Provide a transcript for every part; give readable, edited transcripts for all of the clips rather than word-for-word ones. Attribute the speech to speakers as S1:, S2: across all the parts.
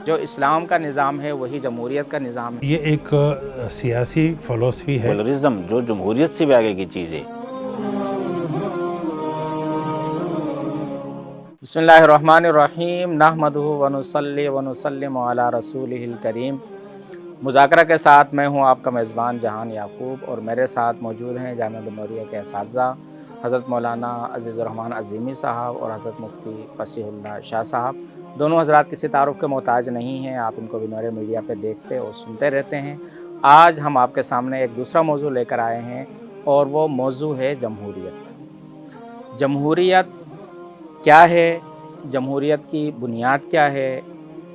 S1: جو اسلام کا نظام ہے وہی جمہوریت کا نظام ہے۔
S2: یہ ایک سیاسی فلسفی ہے،
S3: پولرزم جو جمہوریت سے بھی آگے کی چیز ہے۔
S1: بسم اللہ الرحمن الرحیم، نحمدہ ونصلی ونسلم علی رسولہ الکریم۔ مذاکرہ کے ساتھ میں ہوں آپ کا میزبان جہان یعقوب، اور میرے ساتھ موجود ہیں جامعہ بن نوریہ کے اساتذہ حضرت مولانا عزیز الرحمان عظیمی صاحب اور حضرت مفتی فصیح اللہ شاہ صاحب۔ دونوں حضرات کسی تعارف کے محتاج نہیں ہیں، آپ ان کو بن نوریہ میڈیا پہ دیکھتے اور سنتے رہتے ہیں۔ آج ہم آپ کے سامنے ایک دوسرا موضوع لے کر آئے ہیں، اور وہ موضوع ہے جمہوریت۔ جمہوریت کیا ہے؟ جمہوریت کی بنیاد کیا ہے؟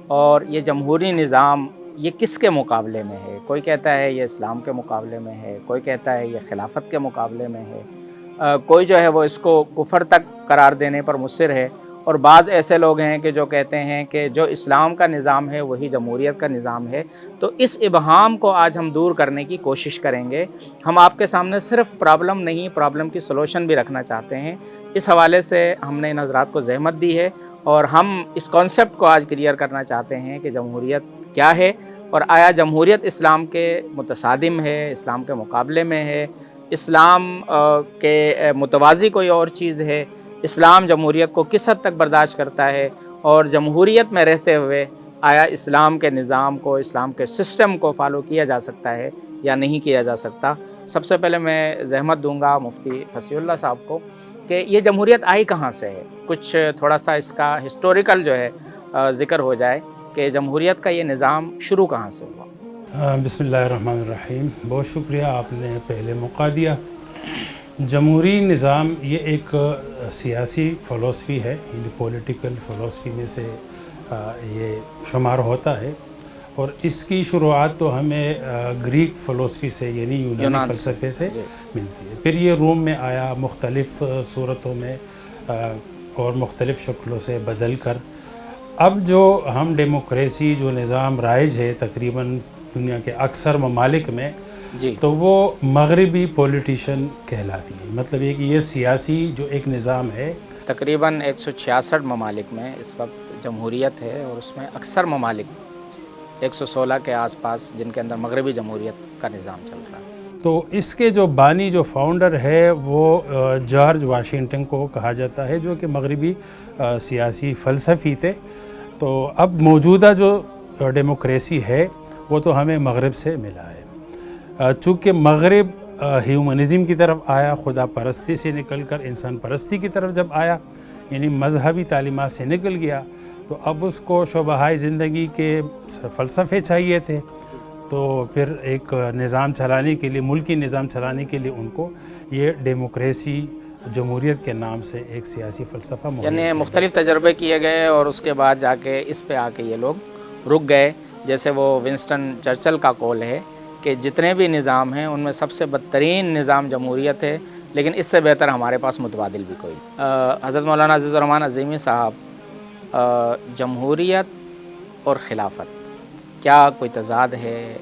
S1: اور یہ جمہوری نظام یہ کس کے مقابلے میں ہے؟ کوئی کہتا ہے یہ اسلام کے مقابلے میں ہے، کوئی کہتا ہے یہ خلافت کے مقابلے میں ہے، کوئی جو ہے وہ اس کو کفر تک قرار دینے پر مصر ہے، اور بعض ایسے لوگ ہیں کہ جو کہتے ہیں کہ جو اسلام کا نظام ہے وہی جمہوریت کا نظام ہے۔ تو اس ابہام کو آج ہم دور کرنے کی کوشش کریں گے۔ ہم آپ کے سامنے صرف پرابلم نہیں، پرابلم کی سلوشن بھی رکھنا چاہتے ہیں۔ اس حوالے سے ہم نے ان حضرات کو زحمت دی ہے، اور ہم اس کانسیپٹ کو آج کلیئر کرنا چاہتے ہیں کہ جمہوریت کیا ہے، اور آیا جمہوریت اسلام کے متصادم ہے، اسلام کے مقابلے میں ہے، اسلام کے متوازی کوئی اور چیز ہے، اسلام جمہوریت کو کس حد تک برداشت کرتا ہے، اور جمہوریت میں رہتے ہوئے آیا اسلام کے نظام کو، اسلام کے سسٹم کو فالو کیا جا سکتا ہے یا نہیں کیا جا سکتا۔ سب سے پہلے میں زحمت دوں گا مفتی فصیح اللہ صاحب کو کہ یہ جمہوریت آئی کہاں سے ہے، کچھ تھوڑا سا اس کا ہسٹوریکل جو ہے ذکر ہو جائے کہ جمہوریت کا یہ نظام شروع کہاں سے ہوا۔
S2: بسم اللہ الرحمن الرحیم۔ بہت شکریہ، آپ نے پہلے موقع دیا۔ جمہوری نظام یہ ایک سیاسی فلسفی ہے، یعنی پولیٹیکل فلسفی میں سے یہ شمار ہوتا ہے، اور اس کی شروعات تو ہمیں گریک فلسفی سے یعنی یونانی فلسفے سے ملتی ہے۔ پھر یہ روم میں آیا، مختلف صورتوں میں اور مختلف شکلوں سے بدل کر اب جو ہم ڈیموکریسی جو نظام رائج ہے تقریباً دنیا کے اکثر ممالک میں، تو وہ مغربی پولیٹیشن کہلاتی ہے۔ مطلب یہ کہ یہ سیاسی جو ایک نظام ہے،
S1: تقریباً 166 ممالک میں اس وقت جمہوریت ہے، اور اس میں اکثر ممالک 116 کے آس پاس جن کے اندر مغربی جمہوریت کا نظام چل رہا ہے۔
S2: تو اس کے جو بانی جو فاؤنڈر ہے وہ جارج واشنگٹن کو کہا جاتا ہے، جو کہ مغربی سیاسی فلسفی تھے۔ تو اب موجودہ جو ڈیموکریسی ہے وہ تو ہمیں مغرب سے ملا ہے، چونکہ مغرب ہیومنزم کی طرف آیا، خدا پرستی سے نکل کر انسان پرستی کی طرف جب آیا، یعنی مذہبی تعلیمات سے نکل گیا، تو اب اس کو شعبۂ زندگی کے فلسفے چاہیے تھے۔ تو پھر ایک نظام چلانے کے لیے، ملکی نظام چلانے کے لیے ان کو یہ ڈیموکریسی جمہوریت کے نام سے ایک سیاسی فلسفہ
S1: یعنی مختلف تجربے کیے گئے، اور اس کے بعد جا کے اس پہ آ کے یہ لوگ رک گئے۔ جیسے وہ ونسٹن چرچل کا قول ہے کہ جتنے بھی نظام ہیں ان میں سب سے بدترین نظام جمہوریت ہے، لیکن اس سے بہتر ہمارے پاس متبادل بھی کوئی۔ حضرت مولانا عزیز الرحمان عظیمی صاحب، جمہوریت اور خلافت کیا کوئی تضاد ہے،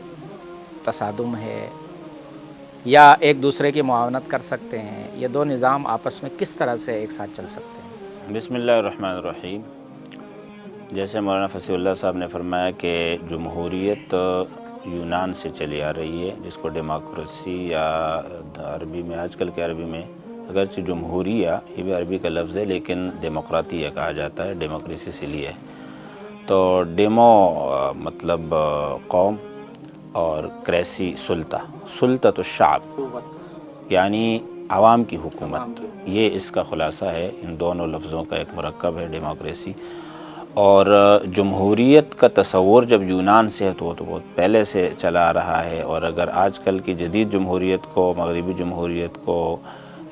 S1: تصادم ہے، یا ایک دوسرے کی معاونت کر سکتے ہیں؟ یہ دو نظام آپس میں کس طرح سے ایک ساتھ چل سکتے ہیں؟
S3: بسم اللہ الرحمن الرحیم۔ جیسے مولانا فصیح اللہ صاحب نے فرمایا کہ جمہوریت یونان سے چلی آ رہی ہے، جس کو ڈیموکریسی یا عربی میں، آج کل کے عربی میں اگرچہ جمہوریہ یہ بھی عربی کا لفظ ہے لیکن ڈیموکراتیہ کہا جاتا ہے، ڈیموکریسی سے لیے ہے۔ تو ڈیمو مطلب قوم، اور کریسی سلطت الشعب یعنی عوام کی حکومت، یہ اس کا خلاصہ ہے۔ ان دونوں لفظوں کا ایک مرکب ہے ڈیموکریسی۔ اور جمہوریت کا تصور جب یونان سے ہے تو وہ تو بہت پہلے سے چلا آ رہا ہے، اور اگر آج کل کی جدید جمہوریت کو، مغربی جمہوریت کو،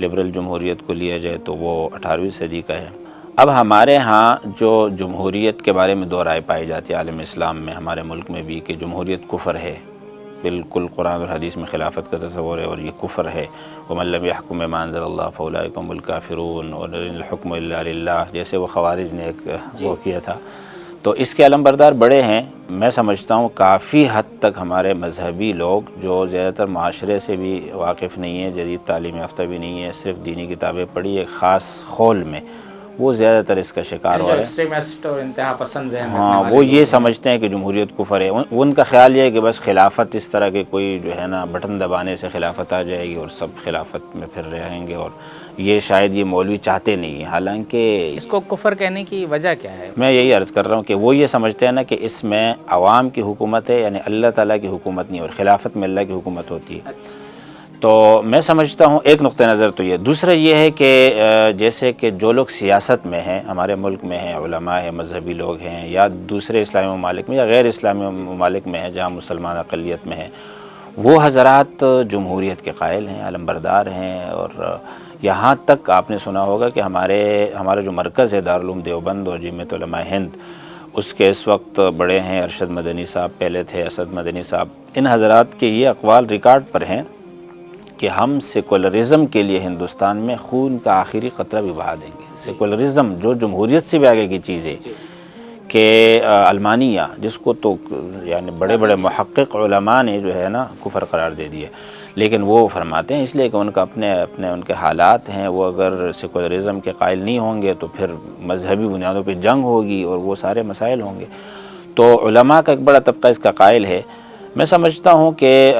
S3: لبرل جمہوریت کو لیا جائے تو وہ 18ویں صدی کا ہے۔ اب ہمارے ہاں جو جمہوریت کے بارے میں دو رائے پائی جاتی ہے عالم اسلام میں، ہمارے ملک میں بھی، کہ جمہوریت کفر ہے، بالکل قرآن اور حدیث میں خلافت کا تصور ہے اور یہ کفر ہے۔ وَمَن لَّمْ يَحْكُم بِمَا أَنزَلَ اللَّهُ فَأُولَٰئِكَ هُمُ الْكَافِرُونَ، اور الْحُكْمُ إِلَّا لِلَّهِ، جیسے وہ خوارج نے ایک وہ کیا تھا۔ تو اس کے علمبردار بڑے ہیں۔ میں سمجھتا ہوں کافی حد تک ہمارے مذہبی لوگ جو زیادہ تر معاشرے سے بھی واقف نہیں ہیں، جدید تعلیم یافتہ بھی نہیں ہے، صرف دینی کتابیں پڑھی ایک خاص خول میں، وہ زیادہ تر اس کا شکار ہو
S1: جو
S3: رہے ہیں.
S1: ایکسٹریمسٹ اور انتہا پسند ذہن رکھنے
S3: ہاں
S1: والے
S3: وہ
S1: لوگ
S3: یہ
S1: ہیں.
S3: سمجھتے ہیں کہ جمہوریت کفر ہے. ان کا خیال یہ ہے کہ بس خلافت اس طرح کے کوئی جو ہے نا بٹن دبانے سے خلافت آ جائے گی اور سب خلافت میں پھر رہیں گے، اور یہ شاید یہ مولوی چاہتے نہیں ہیں. حالانکہ
S1: اس کو کفر کہنے کی وجہ کیا ہے؟
S3: میں یہی عرض کر رہا ہوں کہ وہ یہ سمجھتے ہیں نا کہ اس میں عوام کی حکومت ہے، یعنی اللہ تعالیٰ کی حکومت نہیں، اور خلافت میں اللہ کی حکومت ہوتی ہے. تو میں سمجھتا ہوں ایک نقطہ نظر تو یہ. دوسرا یہ ہے کہ جیسے کہ جو لوگ سیاست میں ہیں ہمارے ملک میں ہیں، علماء ہیں، مذہبی لوگ ہیں، یا دوسرے اسلامی ممالک میں یا غیر اسلامی ممالک میں ہیں جہاں مسلمان اقلیت میں ہیں، وہ حضرات جمہوریت کے قائل ہیں، علمبردار ہیں. اور یہاں تک آپ نے سنا ہوگا کہ ہمارا جو مرکز ہے دارالعلوم دیوبند اور جمعیت علماء ہند، اس کے اس وقت بڑے ہیں ارشد مدنی صاحب، پہلے تھے اسد مدنی صاحب. ان حضرات کے یہ اقوال ریکارڈ پر ہیں کہ ہم سیکولرزم کے لیے ہندوستان میں خون کا آخری قطرہ بھی بہا دیں گے. سیکولرزم جو جمہوریت سے بھی آگے کی چیز ہے، کہ علمانیہ جس کو تو یعنی بڑے بڑے محقق علماء نے جو ہے نا کفر قرار دے دیا، لیکن وہ فرماتے ہیں اس لیے کہ ان کا اپنے ان کے حالات ہیں. وہ اگر سیکولرزم کے قائل نہیں ہوں گے تو پھر مذہبی بنیادوں پہ جنگ ہوگی اور وہ سارے مسائل ہوں گے. تو علماء کا ایک بڑا طبقہ اس کا قائل ہے. میں سمجھتا ہوں کہ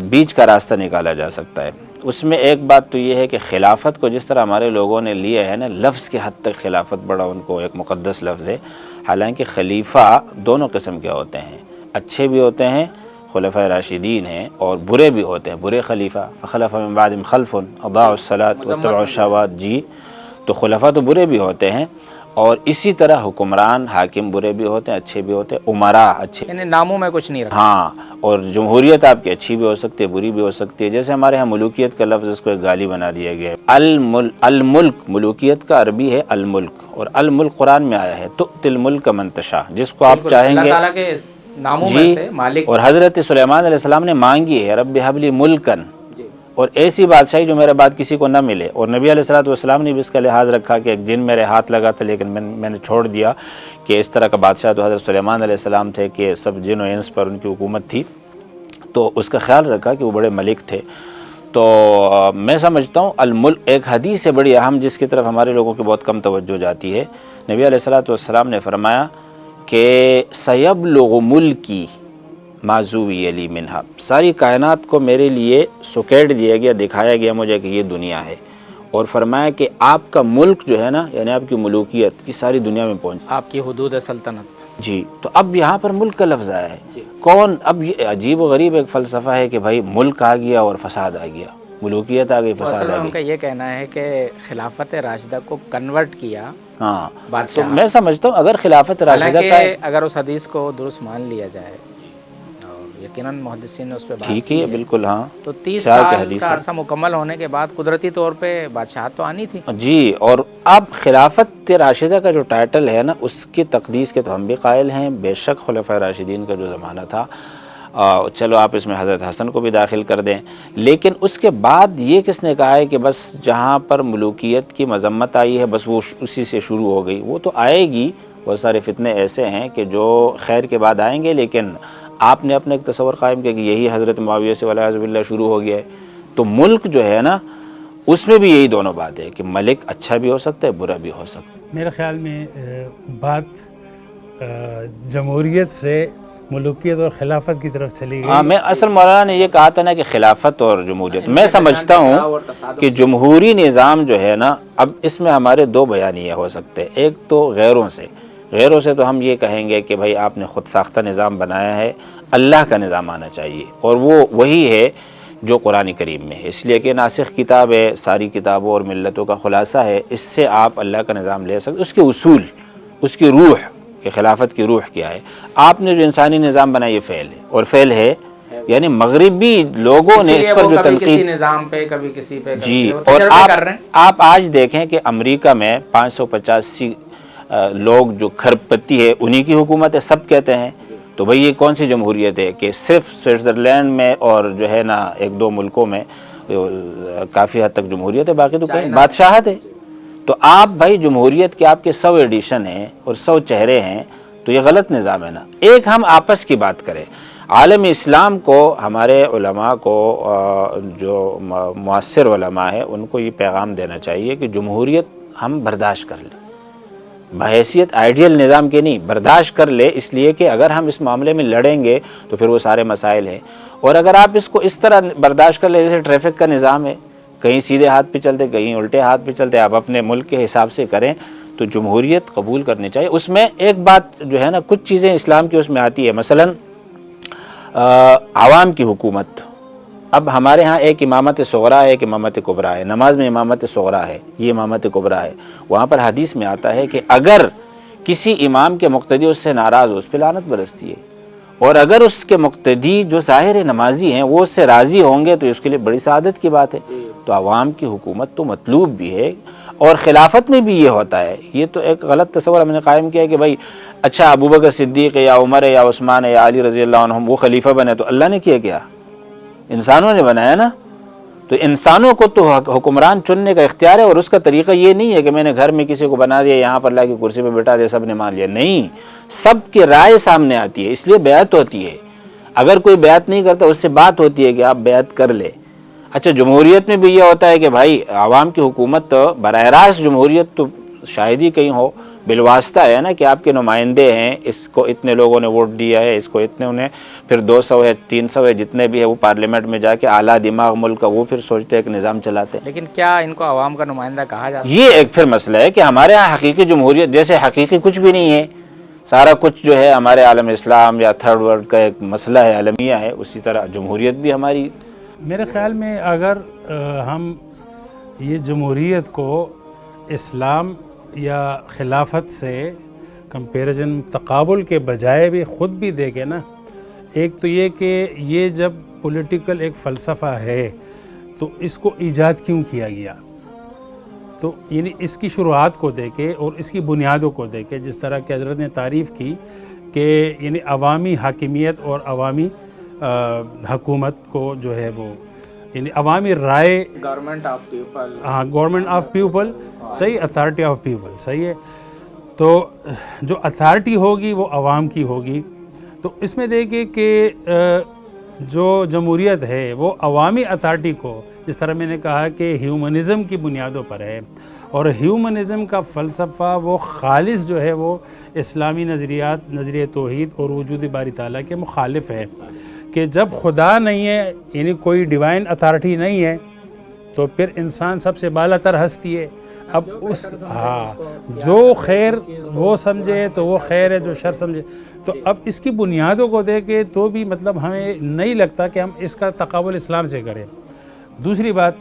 S3: بیچ کا راستہ نکالا جا سکتا ہے. اس میں ایک بات تو یہ ہے کہ خلافت کو جس طرح ہمارے لوگوں نے لیا ہے نا، لفظ کے حد تک خلافت بڑا ان کو ایک مقدس لفظ ہے. حالانکہ خلیفہ دونوں قسم کے ہوتے ہیں، اچھے بھی ہوتے ہیں، خلفۂ راشدین ہیں، اور برے بھی ہوتے ہیں، برے خلیفہ. فخلف من بعدهم خلف اضاعوا الصلاة واتبعوا الشهوات. جی تو خلفاء تو برے بھی ہوتے ہیں، اور اسی طرح حکمران حاکم برے بھی ہوتے ہیں، اچھے بھی ہوتے ہیں، امراء اچھے.
S1: یعنی ناموں میں کچھ نہیں رکھا.
S3: ہاں، اور جمہوریت آپ کی اچھی بھی ہو سکتی ہے، بری بھی ہو سکتی ہے. جیسے ہمارے ہاں ملوکیت کا لفظ اس کو ایک گالی بنا دیا گیا ہے. الملک، ملوکیت کا عربی ہے الملک، اور الملک قرآن میں آیا ہے تؤتی الملک من تشاء، جس کو آپ چاہیں
S1: اللہ
S3: گے.
S1: تعالیٰ کے ناموں میں سے مالک.
S3: اور حضرت سلیمان علیہ السلام نے مانگی ہے رب حب لی ملکن، اور ایسی بادشاہی جو میرے بعد کسی کو نہ ملے. اور نبی علیہ السلام نے بھی اس کا لحاظ رکھا کہ ایک جن میرے ہاتھ لگا تھا لیکن میں نے چھوڑ دیا، کہ اس طرح کا بادشاہ تو حضرت سلیمان علیہ السلام تھے کہ سب جن و انس پر ان کی حکومت تھی. تو اس کا خیال رکھا کہ وہ بڑے ملک تھے. تو میں سمجھتا ہوں الملک ایک حدیث ہے بڑی اہم، جس کی طرف ہمارے لوگوں کی بہت کم توجہ جاتی ہے. نبی علیہ السلام نے فرمایا کہ سیبلغ ملکی ما زوی علی منہا، ساری کائنات کو میرے لیے سکیڑ دیا گیا، دکھایا گیا مجھے کہ یہ دنیا ہے. اور فرمایا کہ آپ کا ملک جو ہے نا، یعنی آپ کی ملوکیت، یہ ساری دنیا میں پہنچ.
S1: آپ کی حدود سلطنت.
S3: جی تو اب یہاں پر ملک کا لفظ آیا ہے. کون؟ اب یہ عجیب و غریب ایک فلسفہ ہے کہ بھائی ملک آ گیا اور فساد آ گیا، ملوکیت آ گئی، فساد آ
S1: ان کا
S3: گئی.
S1: یہ کہنا ہے کہ خلافت راشدہ کو کنورٹ کیا
S3: ہاں تو
S1: بادشاہ.
S3: میں سمجھتا ہوں اگر خلافت راشدہ کا
S1: حالانکہ اگر اس حدیث کو درست مان لیا جائے، اور یقیناً محدثین نے اس پہ بات
S3: ٹھیک
S1: کی
S3: ہے، بالکل ہاں،
S1: تو 30
S3: شاہ کی
S1: سال
S3: حدیث
S1: کا
S3: ہے.
S1: عرصہ مکمل ہونے کے بعد قدرتی طور پہ بادشاہت تو آنی تھی.
S3: جی، اور اب خلافت راشدہ کا جو ٹائٹل ہے نا، اس کی تقدیس کے تو ہم بھی قائل ہیں. بے شک خلفۂ راشدین کا جو زمانہ تھا، چلو آپ اس میں حضرت حسن کو بھی داخل کر دیں، لیکن اس کے بعد یہ کس نے کہا ہے کہ بس جہاں پر ملوکیت کی مذمت آئی ہے بس وہ اسی سے شروع ہو گئی؟ وہ تو آئے گی. بہت سارے فتنے ایسے ہیں کہ جو خیر کے بعد آئیں گے، لیکن آپ نے اپنا ایک تصور قائم کیا کہ یہی حضرت معاویہ سے والعیاذ باللہ شروع ہو گیا ہے. تو ملک جو ہے نا، اس میں بھی یہی دونوں بات ہے کہ ملک اچھا بھی ہو سکتا ہے، برا بھی ہو سکتا ہے.
S2: میرے خیال میں بات جمہوریت سے ملوکیت اور خلافت کی طرف چلی گئی.
S3: ہاں، میں اصل مولانا نے یہ کہا تھا نا کہ خلافت اور جمہوریت، میں سمجھتا ہوں کہ جمہوری نظام جو ہے نا، اب اس میں ہمارے دو بیانیے ہو سکتے ہیں. ایک تو غیروں سے تو ہم یہ کہیں گے کہ بھائی آپ نے خود ساختہ نظام بنایا ہے، اللہ کا نظام آنا چاہیے، اور وہ وہی ہے جو قرآن کریم میں ہے، اس لیے کہ ناسخ کتاب ہے، ساری کتابوں اور ملتوں کا خلاصہ ہے. اس سے آپ اللہ کا نظام لے سکتے، اس کے اصول، اس کی روح، کہ خلافت کی روح کیا ہے. آپ نے جو انسانی نظام بنایا یہ فعل ہے، اور فعل ہے، یعنی مغربی لوگوں نے اس پر جو
S1: کبھی کسی
S3: تنقید.
S1: نظام پہ، کبھی کسی پہ،
S3: جی،
S1: کبھی
S3: اور
S1: تجربے کر رہے ہیں.
S3: آپ آج دیکھیں کہ امریکہ میں 585 لوگ جو کھرب پتی ہے انہی کی حکومت ہے، سب کہتے ہیں. تو بھئی یہ کون سی جمہوریت ہے کہ صرف سوئٹزرلینڈ میں اور جو ہے نا ایک دو ملکوں میں کافی حد تک جمہوریت ہے، باقی تو کوئی بادشاہت ہے. تو آپ بھائی جمہوریت کے آپ کے 100 ایڈیشن ہیں اور 100 چہرے ہیں، تو یہ غلط نظام ہے نا. ایک ہم آپس کی بات کریں. عالم اسلام کو، ہمارے علماء کو، جو معاصر علماء ہیں، ان کو یہ پیغام دینا چاہیے کہ جمہوریت ہم برداشت کر لیں، بحیثیت آئیڈیل نظام کے نہیں، برداشت کر لے، اس لیے کہ اگر ہم اس معاملے میں لڑیں گے تو پھر وہ سارے مسائل ہیں۔ اور اگر آپ اس کو اس طرح برداشت کر لیں جیسے ٹریفک کا نظام ہے، کہیں سیدھے ہاتھ پہ چلتے کہیں الٹے ہاتھ پہ چلتے، آپ اپنے ملک کے حساب سے کریں، تو جمہوریت قبول کرنی چاہیے۔ اس میں ایک بات جو ہے نا، کچھ چیزیں اسلام کی اس میں آتی ہے، مثلا عوام کی حکومت۔ اب ہمارے ہاں ایک امامت صغریٰ ہے، ایک امامت کبریٰ ہے، نماز میں امامت صغریٰ ہے، یہ امامت کبریٰ ہے۔ وہاں پر حدیث میں آتا ہے کہ اگر کسی امام کے مقتدی اس سے ناراض ہو، اس پہ لعنت برستی ہے، اور اگر اس کے مقتدی جو ظاہر نمازی ہیں وہ اس سے راضی ہوں گے تو اس کے لیے بڑی سعادت کی بات ہے۔ تو عوام کی حکومت تو مطلوب بھی ہے، اور خلافت میں بھی یہ ہوتا ہے۔ یہ تو ایک غلط تصور ہم نے قائم کیا ہے کہ بھائی اچھا ابوبکر صدیق یا عمر ہے یا عثمان ہے یا علی رضی اللہ عنہم وہ خلیفہ بنے، تو اللہ نے کیا؟ انسانوں نے بنایا نا۔ تو انسانوں کو تو حکمران چننے کا اختیار ہے، اور اس کا طریقہ یہ نہیں ہے کہ میں نے گھر میں کسی کو بنا دیا، یہاں پر لا کے کرسی پہ بٹھا دیا، سب نے مان لیا، نہیں، سب کی رائے سامنے آتی ہے، اس لیے بیعت ہوتی ہے۔ اگر کوئی بیعت نہیں کرتا اس سے بات ہوتی ہے کہ آپ بیعت کر لے۔ اچھا جمہوریت میں بھی یہ ہوتا ہے کہ بھائی عوام کی حکومت براہ راست، جمہوریت تو شاید ہی کہیں ہو، بالواسطہ ہے نا، کہ آپ کے نمائندے ہیں، اس کو اتنے لوگوں نے ووٹ دیا ہے، اس کو اتنے انہیں، پھر 200 ہے 300 ہے جتنے بھی ہے، وہ پارلیمنٹ میں جا کے اعلیٰ دماغ ملک کا وہ پھر سوچتے ہیں کہ نظام چلاتے ہیں۔
S1: لیکن کیا ان کو عوام کا نمائندہ کہا جا سکتا
S3: یہ ایک پھر مسئلہ ہے کہ ہمارے ہاں حقیقی جمہوریت جیسے حقیقی کچھ بھی نہیں ہے، سارا کچھ جو ہے ہمارے عالم اسلام یا تھرڈ ورلڈ کا ایک مسئلہ ہے، عالمیہ ہے، اسی طرح جمہوریت بھی ہماری۔
S2: میرے خیال میں اگر ہم یہ جمہوریت کو اسلام یا خلافت سے کمپیریزن تقابل کے بجائے بھی خود بھی دیکھیں نا، ایک تو یہ کہ یہ جب پولیٹیکل ایک فلسفہ ہے تو اس کو ایجاد کیوں کیا گیا، تو یعنی اس کی شروعات کو دیکھے اور اس کی بنیادوں کو دیکھے، جس طرح کہ حضرت نے تعریف کی کہ یعنی عوامی حاکمیت اور عوامی حکومت کو جو ہے وہ یعنی عوامی رائے،
S1: گورنمنٹ آف پیپل،
S2: ہاں گورنمنٹ آف پیپل، صحیح، اتھارٹی آف پیپل، صحیح ہے۔ تو جو اتھارٹی ہوگی وہ عوام کی ہوگی۔ تو اس میں دیکھیں کہ جو جمہوریت ہے وہ عوامی اتھارٹی کو، جس طرح میں نے کہا کہ ہیومنزم کی بنیادوں پر ہے، اور ہیومنزم کا فلسفہ وہ خالص جو ہے وہ اسلامی نظریات، نظریہ توحید اور وجود باری تعالیٰ کے مخالف ہے، کہ جب خدا نہیں ہے یعنی کوئی ڈیوائن اتھارٹی نہیں ہے تو پھر انسان سب سے بالا تر ہستی ہے۔ اب اس جو خیر وہ سمجھے تو وہ خیر ہے، جو شر سمجھے تو اب اس کی بنیادوں کو دیکھے تو بھی مطلب ہمیں نہیں لگتا کہ ہم اس کا تقابل اسلام سے کریں۔ دوسری بات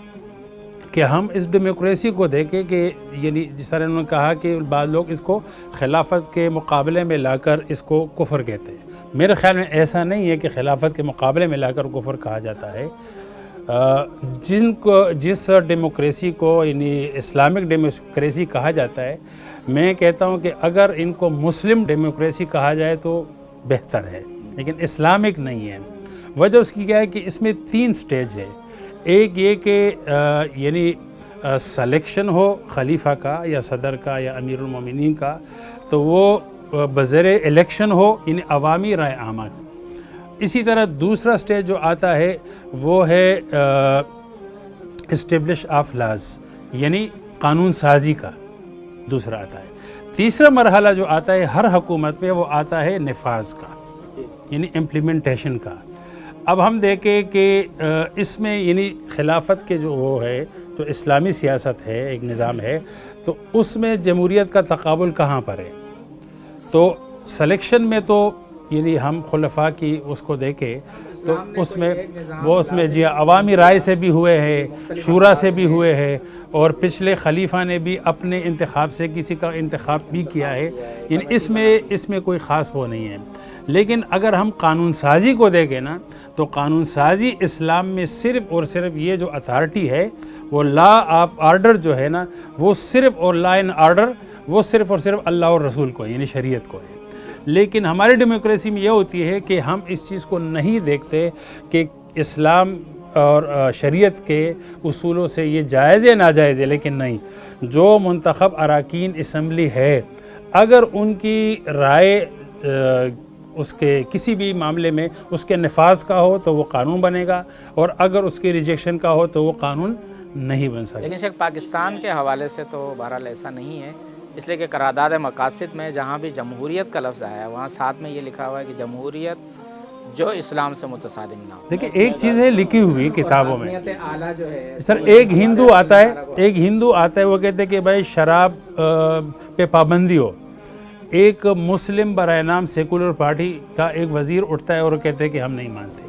S2: کہ ہم اس ڈیموکریسی کو دیکھیں کہ یعنی جس طرح انہوں نے کہا کہ بعض لوگ اس کو خلافت کے مقابلے میں لا کر اس کو کفر کہتے ہیں، میرے خیال میں ایسا نہیں ہے کہ خلافت کے مقابلے میں لا کر کفر کہا جاتا ہے۔ جس ڈیموکریسی کو یعنی اسلامک ڈیموکریسی کہا جاتا ہے، میں کہتا ہوں کہ اگر ان کو مسلم ڈیموکریسی کہا جائے تو بہتر ہے، لیکن اسلامک نہیں ہے۔ وجہ اس کی کیا ہے کہ اس میں 3 سٹیج ہے۔ ایک یہ کہ یعنی سلیکشن ہو خلیفہ کا یا صدر کا یا امیر المومنین کا، تو وہ بذریعہ الیکشن ہو، یعنی عوامی رائے عامہ۔ اسی طرح دوسرا سٹیج جو آتا ہے وہ ہے اسٹیبلش آف لاز، یعنی قانون سازی کا دوسرا آتا ہے۔ تیسرا مرحلہ جو آتا ہے ہر حکومت میں وہ آتا ہے نفاذ کا، یعنی امپلیمنٹیشن کا۔ اب ہم دیکھیں کہ اس میں یعنی خلافت کے جو وہ ہے، جو اسلامی سیاست ہے، ایک نظام ہے، تو اس میں جمہوریت کا تقابل کہاں پر ہے؟ تو سلیکشن میں تو یعنی ہم خلفاء کی اس کو دیکھیں تو اس میں جی عوامی رائے سے بھی ہوئے ہیں، شورا سے بھی ہوئے ہیں، اور پچھلے خلیفہ نے بھی اپنے انتخاب سے کسی کا انتخاب بھی کیا ہے، یعنی اس میں کوئی خاص وہ نہیں ہے۔ لیکن اگر ہم قانون سازی کو دیکھیں نا، تو قانون سازی اسلام میں صرف اور صرف یہ جو اتھارٹی ہے، وہ لا آف آرڈر جو ہے نا، وہ صرف اور لا اینڈ آرڈر وہ صرف اور صرف اللہ اور رسول کو یعنی شریعت کو ہے۔ لیکن ہماری ڈیموکریسی میں یہ ہوتی ہے کہ ہم اس چیز کو نہیں دیکھتے کہ اسلام اور شریعت کے اصولوں سے یہ جائز ہے ناجائز ہے، لیکن نہیں، جو منتخب اراکین اسمبلی ہے اگر ان کی رائے اس کے کسی بھی معاملے میں اس کے نفاذ کا ہو تو وہ قانون بنے گا، اور اگر اس کے ریجیکشن کا ہو تو وہ قانون نہیں بن سکتا.
S1: لیکن شیخ پاکستان کے حوالے سے تو بہرحال ایسا نہیں ہے، اس لیے کہ قرارداد مقاصد میں جہاں بھی جمہوریت کا لفظ آیا ہے وہاں ساتھ میں یہ لکھا ہوا ہے کہ جمہوریت جو اسلام سے متصادم نہ ہو.
S2: دیکھیں ایک چیز ہے لکھی ہوئی کتابوں میں،
S1: اہمیت اعلیٰ جو ہے
S2: سر ایک ہندو آتا ہے وہ کہتے ہیں کہ بھائی شراب پہ پابندی ہو. ایک مسلم برائے نام سیکولر پارٹی کا ایک وزیر اٹھتا ہے اور کہتے ہیں کہ ہم نہیں مانتے.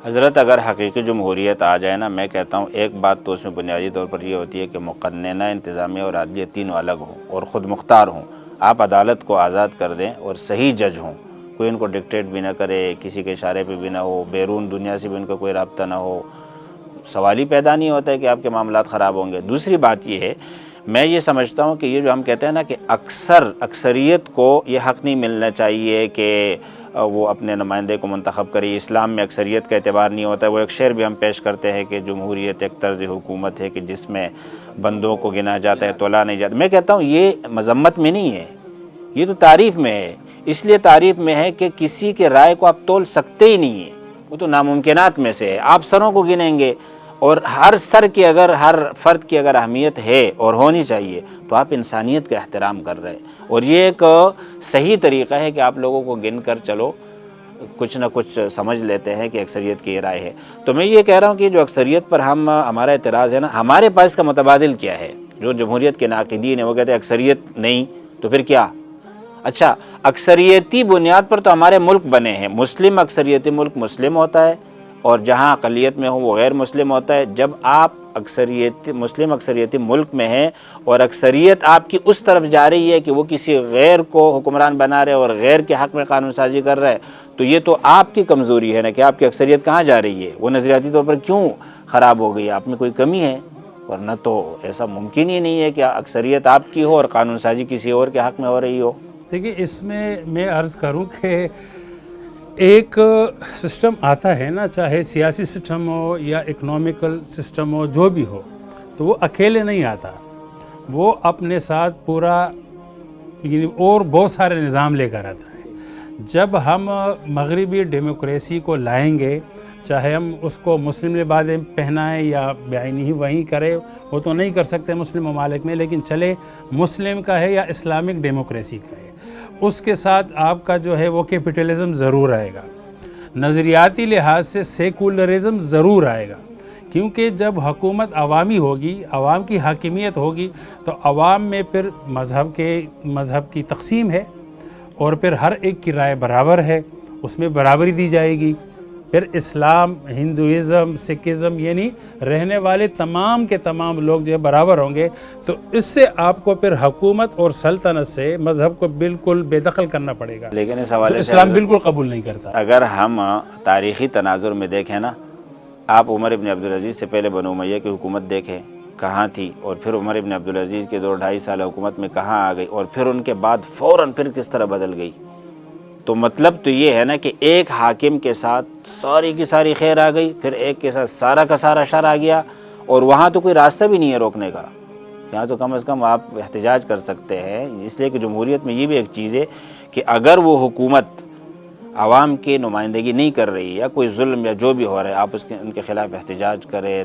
S3: حضرت اگر حقیقی جمہوریت آ جائے نا، میں کہتا ہوں ایک بات تو اس میں بنیادی طور پر یہ ہوتی ہے کہ مقننہ، انتظامیہ اور عدلیہ تینوں الگ ہوں اور خود مختار ہوں. آپ عدالت کو آزاد کر دیں اور صحیح جج ہوں، کوئی ان کو ڈکٹیٹ بھی نہ کرے، کسی کے اشارے پہ بھی نہ ہو، بیرون دنیا سے بھی ان کا کوئی رابطہ نہ ہو، سوال ہی پیدا نہیں ہوتا ہے کہ آپ کے معاملات خراب ہوں گے. دوسری بات یہ ہے، میں یہ سمجھتا ہوں کہ یہ جو ہم کہتے ہیں نا کہ اکثریت کو یہ حق نہیں ملنا چاہیے کہ وہ اپنے نمائندے کو منتخب کرے. اسلام میں اکثریت کا اعتبار نہیں ہوتا ہے. وہ ایک شعر بھی ہم پیش کرتے ہیں کہ جمہوریت ایک طرز حکومت ہے کہ جس میں بندوں کو گنا جاتا ہے، تولا نہیں جاتا. میں کہتا ہوں یہ مذمت میں نہیں ہے، یہ تو تعریف میں ہے. اس لیے تعریف میں ہے کہ کسی کے رائے کو آپ تول سکتے ہی نہیں ہیں، وہ تو ناممکنات میں سے ہے. آپ سروں کو گنیں گے اور ہر سر کی ہر فرد کی اگر اہمیت ہے اور ہونی چاہیے تو آپ انسانیت کا احترام کر رہے ہیں. اور یہ ایک صحیح طریقہ ہے کہ آپ لوگوں کو گن کر چلو کچھ نہ کچھ سمجھ لیتے ہیں کہ اکثریت کی یہ رائے ہے. تو میں یہ کہہ رہا ہوں کہ جو اکثریت پر ہمارا اعتراض ہے نا، ہمارے پاس کا متبادل کیا ہے؟ جو جمہوریت کے ناقدین ہیں وہ کہتے ہیں اکثریت نہیں تو پھر کیا؟ اچھا، اکثریتی بنیاد پر تو ہمارے ملک بنے ہیں. مسلم اکثریتی ملک مسلم ہوتا ہے اور جہاں اقلیت میں ہو وہ غیر مسلم ہوتا ہے. جب آپ مسلم اکثریتی ملک میں ہیں اور اکثریت آپ کی اس طرف جا رہی ہے کہ وہ کسی غیر کو حکمران بنا رہے اور غیر کے حق میں قانون سازی کر رہے، تو یہ تو آپ کی کمزوری ہے نا کہ آپ کی اکثریت کہاں جا رہی ہے، وہ نظریاتی طور پر کیوں خراب ہو گئی، آپ میں کوئی کمی ہے. ورنہ تو ایسا ممکن ہی نہیں ہے کہ اکثریت آپ کی ہو اور قانون سازی کسی اور کے حق میں ہو رہی ہو.
S2: دیکھیے اس میں عرض کروں کہ ایک سسٹم آتا ہے نا، چاہے سیاسی سسٹم ہو یا اکنامیکل سسٹم ہو، جو بھی ہو، تو وہ اکیلے نہیں آتا، وہ اپنے ساتھ پورا اور بہت سارے نظام لے کر آتا ہے. جب ہم مغربی ڈیموکریسی کو لائیں گے، چاہے ہم اس کو مسلم لباسیں پہنائیں یا بعینی ہی وہیں کرے، وہ تو نہیں کر سکتے مسلم ممالک میں، لیکن چلے مسلم کا ہے یا اسلامک ڈیموکریسی کا ہے، اس کے ساتھ آپ کا جو ہے وہ کیپٹلزم ضرور آئے گا. نظریاتی لحاظ سے سیکولرزم ضرور آئے گا، کیونکہ جب حکومت عوامی ہوگی، عوام کی حاکمیت ہوگی، تو عوام میں پھر مذہب کی تقسیم ہے اور پھر ہر ایک کی رائے برابر ہے، اس میں برابری دی جائے گی. پھر اسلام، ہندوازم، سکھزم یعنی رہنے والے تمام کے تمام لوگ جو برابر ہوں گے. تو اس سے آپ کو پھر حکومت اور سلطنت سے مذہب کو بالکل بے دخل کرنا پڑے گا،
S3: لیکن اس حوالے سے
S2: اسلام بالکل قبول نہیں کرتا.
S3: اگر ہم تاریخی تناظر میں دیکھیں نا، آپ عمر ابن عبدالعزیز سے پہلے بنو امیہ کی حکومت دیکھیں کہاں تھی، اور پھر عمر ابن عبدالعزیز کے 2-2.5 سال حکومت میں کہاں آ گئی، اور پھر ان کے بعد فوراً پھر کس طرح بدل گئی. تو مطلب تو یہ ہے نا کہ ایک حاکم کے ساتھ ساری کی ساری خیر آ گئی، پھر ایک کے ساتھ سارا کا سارا شر آ گیا، اور وہاں تو کوئی راستہ بھی نہیں ہے روکنے کا. یہاں تو کم از کم آپ احتجاج کر سکتے ہیں. اس لیے کہ جمہوریت میں یہ بھی ایک چیز ہے کہ اگر وہ حکومت عوام کی نمائندگی نہیں کر رہی یا کوئی ظلم یا جو بھی ہو رہا ہے، آپ ان کے خلاف احتجاج کریں،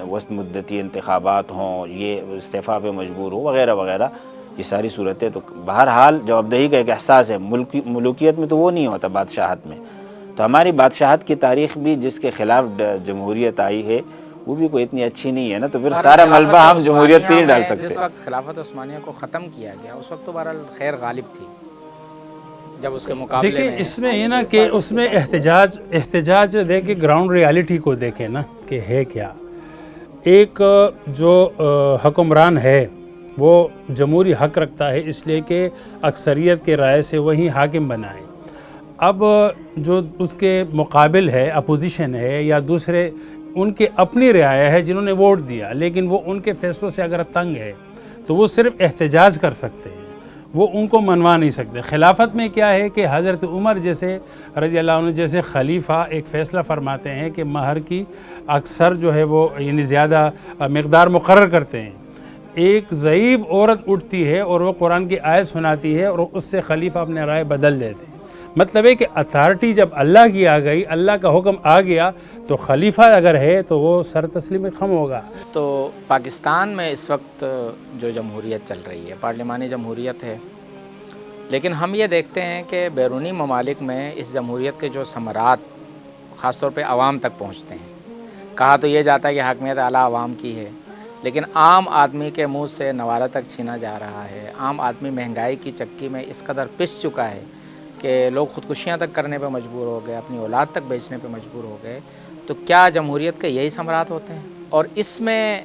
S3: وسط مدتی انتخابات ہوں، یہ استعفیٰ پہ مجبور ہو وغیرہ وغیرہ، یہ ساری صورتیں تو بہرحال جوابدہی کا ایک احساس ہے. ملوکیت میں تو وہ نہیں ہوتا، بادشاہت میں. تو ہماری بادشاہت کی تاریخ بھی جس کے خلاف جمہوریت آئی ہے وہ بھی کوئی اتنی اچھی نہیں ہے نا، تو پھر سارا ملبہ ہم جمہوریت پہ نہیں ڈال سکتے.
S1: جس وقت خلافت عثمانیہ کو ختم کیا گیا اس وقت تو بہرحال خیر غالب تھی، جب اس کے مقابلے
S2: دیکھیں اس میں یہ نا کہ اس میں احتجاج دیکھیں، گراؤنڈ ریالٹی کو دیکھیں نا کہ ہے کیا. ایک جو حکمران ہے وہ جمہوری حق رکھتا ہے، اس لیے کہ اکثریت کے رائے سے وہی حاکم بنائے. اب جو اس کے مقابل ہے، اپوزیشن ہے یا دوسرے، ان کے اپنی رعایا ہے جنہوں نے ووٹ دیا، لیکن وہ ان کے فیصلوں سے اگر تنگ ہے تو وہ صرف احتجاج کر سکتے ہیں، وہ ان کو منوا نہیں سکتے. خلافت میں کیا ہے کہ حضرت عمر جیسے رضی اللہ عنہ جیسے خلیفہ ایک فیصلہ فرماتے ہیں کہ مہر کی اکثر جو ہے وہ یعنی زیادہ مقدار مقرر کرتے ہیں. ایک ضعیف عورت اٹھتی ہے اور وہ قرآن کی آیت سناتی ہے اور اس سے خلیفہ اپنے رائے بدل دیتے ہیں. مطلب ہے کہ اتھارٹی جب اللہ کی آ گئی، اللہ کا حکم آ گیا، تو خلیفہ اگر ہے تو وہ سر تسلیم خم ہوگا۔
S1: تو پاکستان میں اس وقت جو جمہوریت چل رہی ہے پارلیمانی جمہوریت ہے، لیکن ہم یہ دیکھتے ہیں کہ بیرونی ممالک میں اس جمہوریت کے جو ثمرات خاص طور پہ عوام تک پہنچتے ہیں۔ کہا تو یہ جاتا ہے کہ حاکمیت اعلیٰ عوام کی ہے، لیکن عام آدمی کے منہ سے نوالہ تک چھینا جا رہا ہے۔ عام آدمی مہنگائی کی چکی میں اس قدر پس چکا ہے کہ لوگ خودکشیاں تک کرنے پہ مجبور ہو گئے، اپنی اولاد تک بیچنے پہ مجبور ہو گئے۔ تو کیا جمہوریت کے یہی ثمرات ہوتے ہیں؟ اور اس میں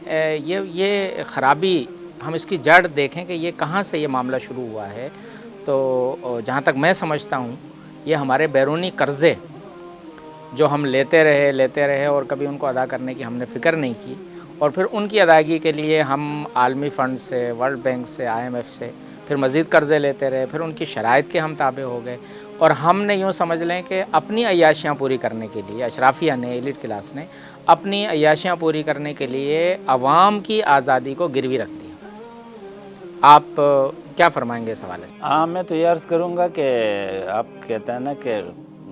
S1: یہ خرابی، ہم اس کی جڑ دیکھیں کہ یہ کہاں سے یہ معاملہ شروع ہوا ہے، تو جہاں تک میں سمجھتا ہوں یہ ہمارے بیرونی قرضے جو ہم لیتے رہے اور کبھی ان کو ادا کرنے کی ہم نے فکر نہیں کی، اور پھر ان کی ادائیگی کے لیے ہم عالمی فنڈ سے، ورلڈ بینک سے، IMF سے پھر مزید قرضے لیتے رہے، پھر ان کی شرائط کے ہم تابع ہو گئے، اور ہم نے یوں سمجھ لیں کہ اپنی عیاشیاں پوری کرنے کے لیے، اشرافیہ نے، ایلیٹ کلاس نے اپنی عیاشیاں پوری کرنے کے لیے عوام کی آزادی کو گروی رکھ دیا۔ آپ کیا فرمائیں گے اس حوالے سے؟
S3: ہاں، میں تو یہ عرض کروں گا کہ آپ کہتے ہیں نا کہ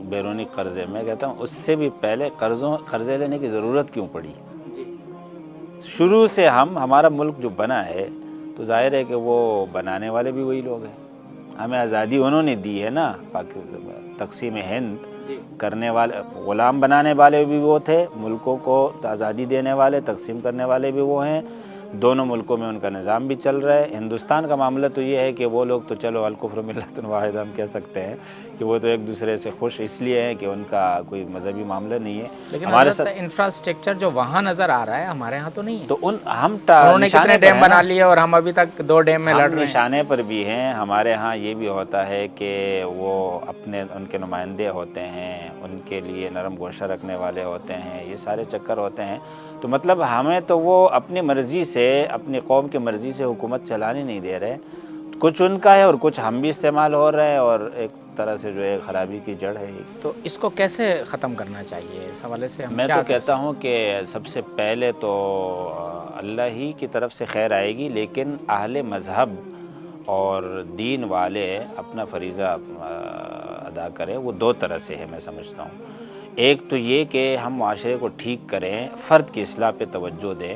S3: بیرونی قرضے، میں کہتا ہوں اس سے بھی پہلے قرضے لینے کی ضرورت کیوں پڑی؟ شروع سے ہمارا ملک جو بنا ہے تو ظاہر ہے کہ وہ بنانے والے بھی وہی لوگ ہیں۔ ہمیں آزادی انہوں نے دی ہے نا، تقسیم ہند کرنے والے، غلام بنانے والے بھی وہ تھے، ملکوں کو آزادی دینے والے، تقسیم کرنے والے بھی وہ ہیں۔ دونوں ملکوں میں ان کا نظام بھی چل رہا ہے۔ ہندوستان کا معاملہ تو یہ ہے کہ وہ لوگ تو چلو الکفر ملت واحد ہم کہہ سکتے ہیں کہ وہ تو ایک دوسرے سے خوش اس لیے ہیں کہ ان کا کوئی مذہبی معاملہ نہیں ہے۔
S1: لیکن
S3: ہمارے ساتھ
S1: انفراسٹرکچر جو وہاں نظر آ رہا ہے ہمارے ہاں تو نہیں ہے۔
S3: تو
S1: انہوں نے کتنے ڈیم بنا لیے اور ہم ابھی تک 2 ڈیم میں لڑ رہے ہیں۔
S3: نشانے پر بھی ہیں۔ ہمارے ہاں یہ بھی ہوتا ہے کہ وہ ان کے نمائندے ہوتے ہیں، ان کے لیے نرم گوشہ رکھنے والے ہوتے ہیں، یہ سارے چکر ہوتے ہیں۔ تو مطلب ہمیں تو وہ اپنی مرضی سے، اپنی قوم کی مرضی سے حکومت چلانے نہیں دے رہے، کچھ ان کا ہے اور کچھ ہم بھی استعمال ہو رہے ہیں، اور ایک طرح سے جو ہے خرابی کی جڑ ہے یہ۔
S1: تو اس کو کیسے ختم کرنا چاہیے؟ اس حوالے سے
S3: میں تو کہتا ہوں کہ سب سے پہلے تو اللہ ہی کی طرف سے خیر آئے گی، لیکن اہل مذہب اور دین والے اپنا فریضہ ادا کریں۔ وہ 2 طرح سے ہے میں سمجھتا ہوں۔ ایک تو یہ کہ ہم معاشرے کو ٹھیک کریں، فرد کی اصلاح پہ توجہ دیں،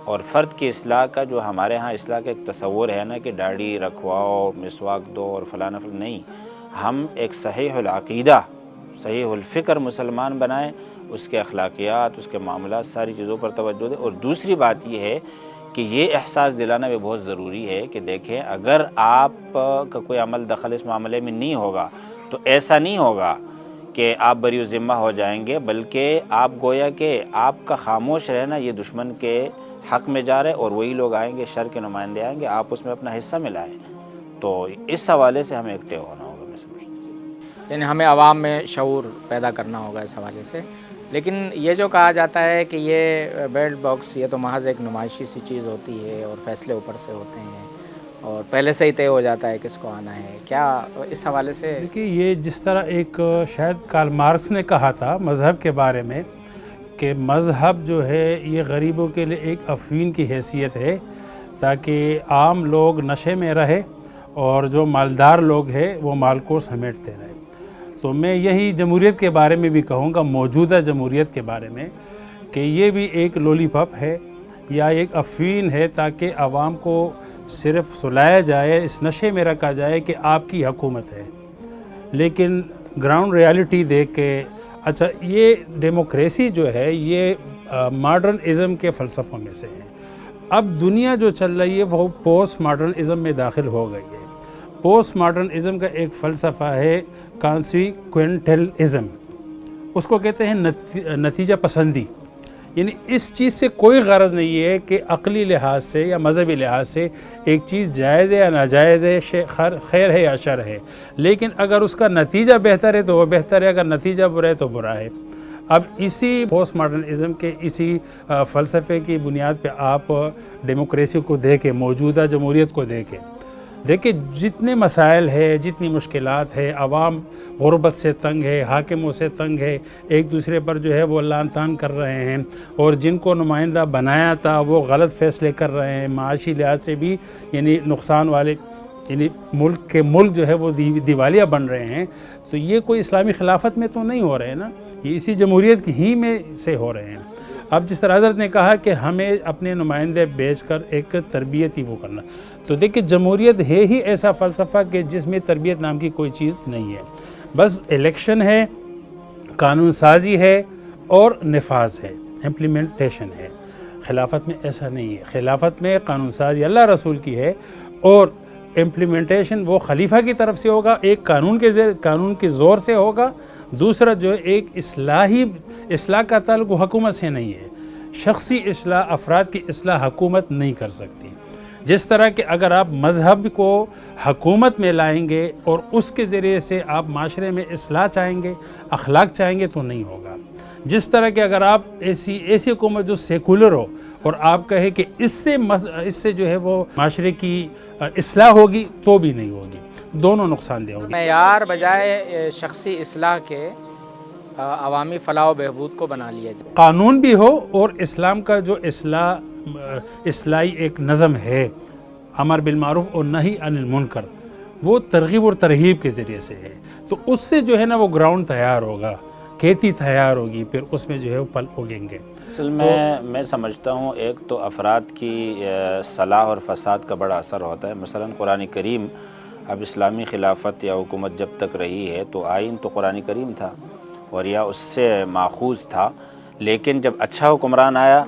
S3: اور فرد کی اصلاح کا جو ہمارے ہاں اصلاح کا ایک تصور ہے نا کہ داڑھی رکھواؤ، مسواک دو اور فلاں نہیں، ہم ایک صحیح العقیدہ، صحیح الفکر مسلمان بنائیں، اس کے اخلاقیات، اس کے معاملات، ساری چیزوں پر توجہ دیں۔ اور دوسری بات یہ ہے کہ یہ احساس دلانا بھی بہت ضروری ہے کہ دیکھیں اگر آپ کا کوئی عمل دخل اس معاملے میں نہیں ہوگا تو ایسا نہیں ہوگا کہ آپ بری ذمہ ہو جائیں گے، بلکہ آپ گویا کہ آپ کا خاموش رہنا یہ دشمن کے حق میں جا رہے، اور وہی لوگ آئیں گے، شر کے نمائندے آئیں گے، آپ اس میں اپنا حصہ ملائیں۔ تو اس حوالے سے ہمیں ایکٹیو ہونا ہوگا، میں سمجھتا ہوں۔
S1: یعنی ہمیں عوام میں شعور پیدا کرنا ہوگا اس حوالے سے۔ لیکن یہ جو کہا جاتا ہے کہ یہ بیلٹ باکس یہ تو محض ایک نمائشی سی چیز ہوتی ہے اور فیصلے اوپر سے ہوتے ہیں اور پہلے سے ہی طے ہو جاتا ہے کس کو آنا ہے، کیا اس حوالے سے؟
S2: دیکھیے، یہ جس طرح ایک شاید کارل مارکس نے کہا تھا مذہب کے بارے میں کہ مذہب جو ہے یہ غریبوں کے لیے ایک افیون کی حیثیت ہے تاکہ عام لوگ نشے میں رہے اور جو مالدار لوگ ہیں وہ مال کو سمیٹتے رہے۔ تو میں یہی جمہوریت کے بارے میں بھی کہوں گا، موجودہ جمہوریت کے بارے میں، کہ یہ بھی ایک لولی پاپ ہے یا ایک افیون ہے تاکہ عوام کو صرف سلایا جائے، اس نشے میں رکھا جائے کہ آپ کی حکومت ہے، لیکن گراؤنڈ ریالٹی دیکھ کے اچھا یہ ڈیموکریسی جو ہے یہ ماڈرن ازم کے فلسفوں میں سے ہے۔ اب دنیا جو چل رہی ہے وہ پوسٹ ماڈرن ازم میں داخل ہو گئی ہے۔ پوسٹ ماڈرن ازم کا ایک فلسفہ ہے کانسیکوینٹل ازم، اس کو کہتے ہیں نتیجہ پسندی، یعنی اس چیز سے کوئی غرض نہیں ہے کہ عقلی لحاظ سے یا مذہبی لحاظ سے ایک چیز جائز ہے یا ناجائز ہے، خیر ہے یا شر ہے، لیکن اگر اس کا نتیجہ بہتر ہے تو وہ بہتر ہے، اگر نتیجہ برا ہے تو برا ہے۔ اب اسی پوسٹ ماڈرنزم کے اسی فلسفے کی بنیاد پہ آپ ڈیموکریسی کو دیکھیں، موجودہ جمہوریت کو دیکھیں، جتنے مسائل ہے، جتنی مشکلات ہے، عوام غربت سے تنگ ہے، حاکموں سے تنگ ہے، ایک دوسرے پر جو ہے وہ لان تان کر رہے ہیں، اور جن کو نمائندہ بنایا تھا وہ غلط فیصلے کر رہے ہیں، معاشی لحاظ سے بھی یعنی نقصان والے یعنی ملک جو ہے وہ دیوالیہ بن رہے ہیں، تو یہ کوئی اسلامی خلافت میں تو نہیں ہو رہے ہیں نا، یہ اسی جمہوریت کی ہی میں سے ہو رہے ہیں۔ اب جس طرح حضرت نے کہا کہ ہمیں اپنے نمائندے بیچ کر ایک تربیت ہی وہ کرنا، تو دیکھیں جمہوریت ہے ہی ایسا فلسفہ کہ جس میں تربیت نام کی کوئی چیز نہیں ہے، بس الیکشن ہے، قانون سازی ہے اور نفاذ ہے، امپلیمنٹیشن ہے۔ خلافت میں ایسا نہیں ہے، خلافت میں قانون سازی اللہ رسول کی ہے اور امپلیمنٹیشن وہ خلیفہ کی طرف سے ہوگا، ایک قانون کے زور سے ہوگا، دوسرا جو ایک اصلاح کا تعلق حکومت سے نہیں ہے، شخصی اصلاح، افراد کی اصلاح حکومت نہیں کر سکتی۔ جس طرح کہ اگر آپ مذہب کو حکومت میں لائیں گے اور اس کے ذریعے سے آپ معاشرے میں اصلاح چاہیں گے، اخلاق چاہیں گے تو نہیں ہوگا۔ جس طرح کہ اگر آپ ایسی حکومت جو سیکولر ہو اور آپ کہے کہ اس سے جو ہے وہ معاشرے کی اصلاح ہوگی تو بھی نہیں ہوگی، دونوں نقصان دہ ہوگی۔
S1: معیار بجائے شخصی اصلاح کے عوامی فلاح و بہبود کو بنا لیا جائے۔
S2: قانون بھی ہو اور اسلام کا جو اصلاحی ایک نظم ہے، امر بالمعروف اور نہی عن المنکر، وہ ترغیب اور ترہیب کے ذریعے سے ہے، تو اس سے جو ہے نا وہ گراؤنڈ تیار ہوگا، کھیتی تیار ہوگی، پھر اس میں جو ہے وہ پل اگیں گے۔
S3: اصل میں سمجھتا ہوں ایک تو افراد کی صلاح اور فساد کا بڑا اثر ہوتا ہے۔ مثلا قرآن کریم، اب اسلامی خلافت یا حکومت جب تک رہی ہے تو آئین تو قرآن کریم تھا اور یا اس سے ماخوذ تھا، لیکن جب اچھا حکمران آیا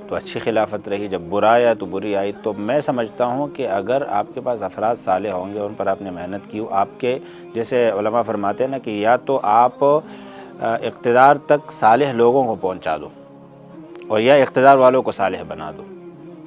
S3: تو اچھی خلافت رہی، جب برا آیا تو بری آئی۔ تو میں سمجھتا ہوں کہ اگر آپ کے پاس افراد صالح ہوں گے، ان پر آپ نے محنت کی، آپ کے جیسے علماء فرماتے ہیں نا کہ یا تو آپ اقتدار تک صالح لوگوں کو پہنچا دو اور یا اقتدار والوں کو صالح بنا دو،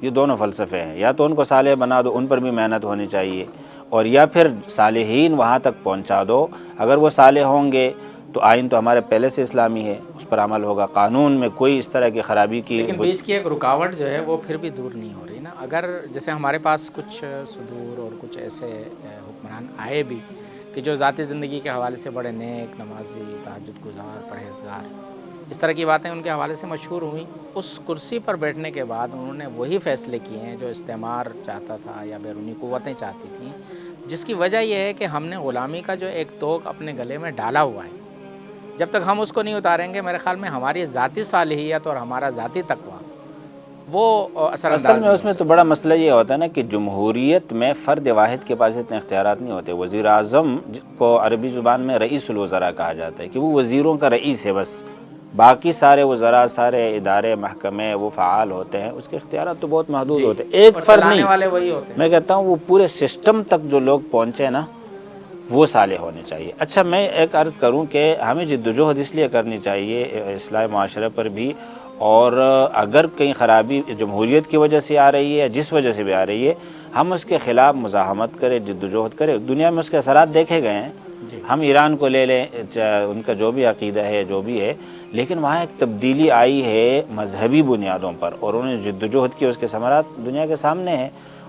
S3: یہ دونوں فلسفے ہیں، یا تو ان کو صالح بنا دو، ان پر بھی محنت ہونی چاہیے، اور یا پھر صالحین وہاں تک پہنچا دو۔ اگر وہ صالح ہوں گے تو آئین تو ہمارے پہلے سے اسلامی ہے، اس پر عمل ہوگا، قانون میں کوئی اس طرح کی خرابی کی،
S1: لیکن بیچ کی ایک رکاوٹ جو ہے وہ پھر بھی دور نہیں ہو رہی نا۔ اگر جیسے ہمارے پاس کچھ صدور اور کچھ ایسے حکمران آئے بھی کہ جو ذاتی زندگی کے حوالے سے بڑے نیک، نمازی، تہجد گزار، پرہیزگار، اس طرح کی باتیں ان کے حوالے سے مشہور ہوئیں، اس کرسی پر بیٹھنے کے بعد انہوں نے وہی فیصلے کیے ہیں جو استعمار چاہتا تھا یا بیرونی قوتیں چاہتی تھیں، جس کی وجہ یہ ہے کہ ہم نے غلامی کا جو ایک طوق اپنے گلے میں ڈالا ہوا ہے۔ جب تک ہم اس کو نہیں اتاریں گے، میرے خیال میں ہماری ذاتی صالحیت اور ہمارا ذاتی تقویٰ وہ اثر انداز
S3: اصل میں اس میں تو بڑا مسئلہ یہ ہوتا ہے نا کہ جمہوریت میں فرد واحد کے پاس اتنے اختیارات نہیں ہوتے۔ وزیر اعظم کو عربی زبان میں رئیس الوزراء کہا جاتا ہے کہ وہ وزیروں کا رئیس ہے، بس باقی سارے وزراء، سارے ادارے، محکمے وہ فعال ہوتے ہیں، اس کے اختیارات تو بہت محدود ہوتے ہیں، ایک فرد نہیں،
S1: والے وہی ہوتے ہیں۔
S3: میں کہتا ہوں وہ پورے سسٹم تک جو لوگ پہنچے نا وہ صالح ہونے چاہیے۔ اچھا میں ایک عرض کروں کہ ہمیں جدوجہد اس لیے کرنی چاہیے اصلاح معاشرے پر بھی، اور اگر کہیں خرابی جمہوریت کی وجہ سے آ رہی ہے، جس وجہ سے بھی آ رہی ہے، ہم اس کے خلاف مزاحمت کریں، جدوجہد کریں۔ دنیا میں اس کے اثرات دیکھے گئے ہیں، ہم ایران کو لے لیں، ان کا جو بھی عقیدہ ہے، جو بھی ہے، لیکن وہاں ایک تبدیلی آئی ہے مذہبی بنیادوں پر اور انہوں نے جدوجہد کی، اس کے ثمرات دنیا کے سامنے ہیں۔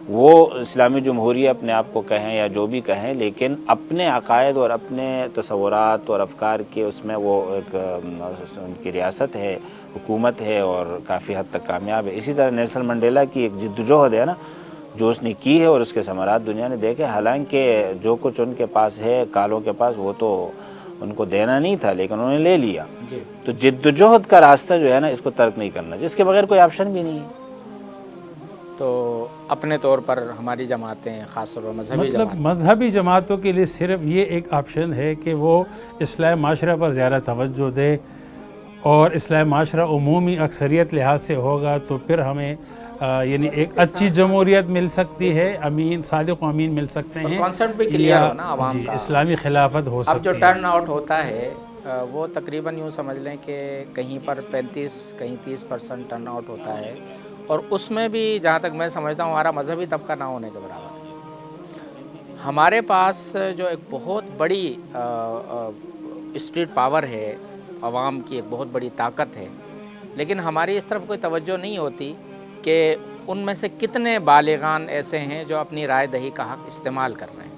S3: وہ اسلامی جمہوریہ اپنے آپ کو کہیں یا جو بھی کہیں، لیکن اپنے عقائد اور اپنے تصورات اور افکار کے اس میں وہ ایک ان کی ریاست ہے، حکومت ہے اور کافی حد تک کامیاب ہے۔ اسی طرح نیلسن منڈیلا کی ایک جدوجہد ہے نا جو اس نے کی ہے اور اس کے ثمرات دنیا نے دیکھے، حالانکہ جو کچھ ان کے پاس ہے، کالوں کے پاس، وہ تو ان کو دینا نہیں تھا لیکن انہوں نے لے لیا۔ تو جدوجہد کا راستہ جو ہے نا اس کو ترک نہیں کرنا، جس کے بغیر کوئی آپشن بھی نہیں ہے۔
S1: تو اپنے طور پر ہماری جماعتیں، خاص طور پر مذہبی جماعتیں،
S2: مذہبی جماعتوں کے لیے صرف یہ ایک آپشن ہے کہ وہ اصلاح معاشرہ پر زیادہ توجہ دے، اور اصلاح معاشرہ عمومی اکثریت لحاظ سے ہوگا تو پھر ہمیں یعنی ایک اچھی جمہوریت مل سکتی ہے، امین، صادق و امین مل سکتے ہیں،
S1: کانسیپٹ بھی کلیئر ہو نا عوام کا۔
S2: اسلامی خلافت ہو سکتی ہے۔
S1: اب جو ٹرن آؤٹ ہوتا ہے وہ تقریباً یوں سمجھ لیں کہ کہیں پر 35 کہیں 30% ٹرن آؤٹ ہوتا ہے، اور اس میں بھی جہاں تک میں سمجھتا ہوں ہمارا مذہبی طبقہ نہ ہونے کے برابر ہے۔ ہمارے پاس جو ایک بہت بڑی اسٹریٹ پاور ہے، عوام کی ایک بہت بڑی طاقت ہے، لیکن ہماری اس طرف کوئی توجہ نہیں ہوتی کہ ان میں سے کتنے بالغان ایسے ہیں جو اپنی رائے دہی کا حق استعمال کر رہے ہیں،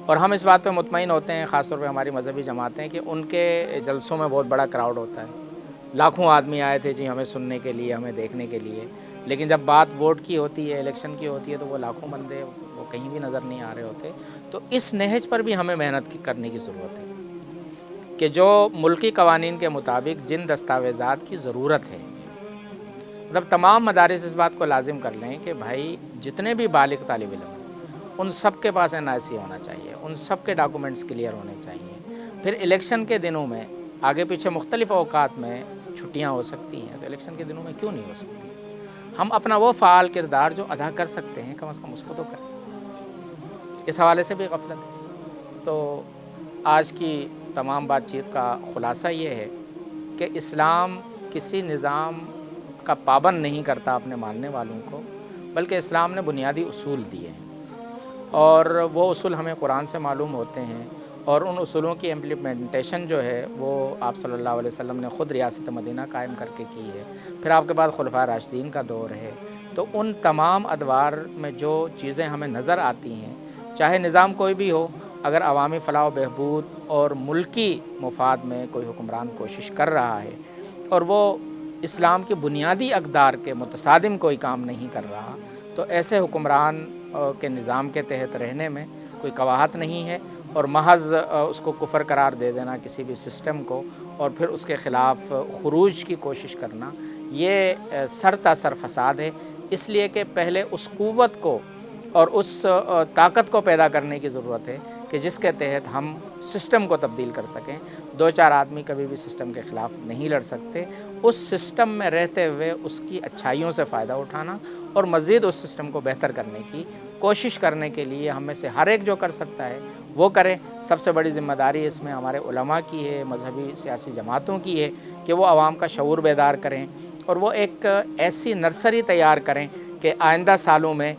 S1: اور ہم اس بات پہ مطمئن ہوتے ہیں، خاص طور پہ ہماری مذہبی جماعتیں، کہ ان کے جلسوں میں بہت بڑا کراؤڈ ہوتا ہے، لاکھوں آدمی آئے تھے جی ہمیں سننے کے لیے، ہمیں دیکھنے کے لیے، لیکن جب بات ووٹ کی ہوتی ہے، الیکشن کی ہوتی ہے، تو وہ لاکھوں بندے وہ وہ کہیں بھی نظر نہیں آ رہے ہوتے. تو اس نہج پر بھی ہمیں محنت کرنے کی ضرورت ہے کہ جو ملکی قوانین کے مطابق جن دستاویزات کی ضرورت ہے، مطلب تمام مدارس اس بات کو لازم کر لیں کہ بھائی جتنے بھی بالغ طالب علم ہیں ان سب کے پاس NIC ہونا چاہیے، ان سب کے ڈاکومنٹس کلیئر ہونے چاہیے. پھر الیکشن کے دنوں میں آگے پیچھے مختلف اوقات میں چھٹیاں ہو سکتی ہیں، تو الیکشن کے دنوں میں کیوں نہیں ہو سکتی؟ ہم اپنا وہ فعال کردار جو ادا کر سکتے ہیں کم از کم اس کو تو کریں. اس حوالے سے بھی غفلت ہے. تو آج کی تمام بات چیت کا خلاصہ یہ ہے کہ اسلام کسی نظام کا پابند نہیں کرتا اپنے ماننے والوں کو، بلکہ اسلام نے بنیادی اصول دیے ہیں اور وہ اصول ہمیں قرآن سے معلوم ہوتے ہیں، اور ان اصولوں کی امپلیمنٹیشن جو ہے وہ آپ صلی اللہ علیہ وسلم نے خود ریاست مدینہ قائم کر کے کی ہے. پھر آپ کے بعد خلفائے راشدین کا دور ہے. تو ان تمام ادوار میں جو چیزیں ہمیں نظر آتی ہیں، چاہے نظام کوئی بھی ہو، اگر عوامی فلاح و بہبود اور ملکی مفاد میں کوئی حکمران کوشش کر رہا ہے اور وہ اسلام کی بنیادی اقدار کے متصادم کوئی کام نہیں کر رہا، تو ایسے حکمران کے نظام کے تحت رہنے میں کوئی قباحت نہیں ہے. اور محض اس کو کفر قرار دے دینا کسی بھی سسٹم کو اور پھر اس کے خلاف خروج کی کوشش کرنا، یہ سر تا سر فساد ہے. اس لیے کہ پہلے اس قوت کو اور اس طاقت کو پیدا کرنے کی ضرورت ہے کہ جس کے تحت ہم سسٹم کو تبدیل کر سکیں. 2-4 آدمی کبھی بھی سسٹم کے خلاف نہیں لڑ سکتے. اس سسٹم میں رہتے ہوئے اس کی اچھائیوں سے فائدہ اٹھانا اور مزید اس سسٹم کو بہتر کرنے کی کوشش کرنے کے لیے ہم میں سے ہر ایک جو کر سکتا ہے وہ کرے. سب سے بڑی ذمہ داری اس میں ہمارے علماء کی ہے، مذہبی سیاسی جماعتوں کی ہے کہ وہ عوام کا شعور بیدار کریں اور وہ ایک ایسی نرسری تیار کریں کہ آئندہ سالوں میں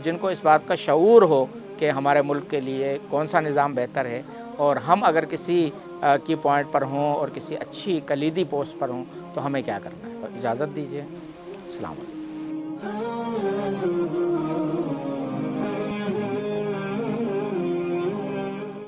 S1: جن کو اس بات کا شعور ہو کہ ہمارے ملک کے لیے کون سا نظام بہتر ہے، اور ہم اگر کسی کی پوائنٹ پر ہوں اور کسی اچھی کلیدی پوسٹ پر ہوں تو ہمیں کیا کرنا ہے. اجازت دیجیے. السلام علیکم.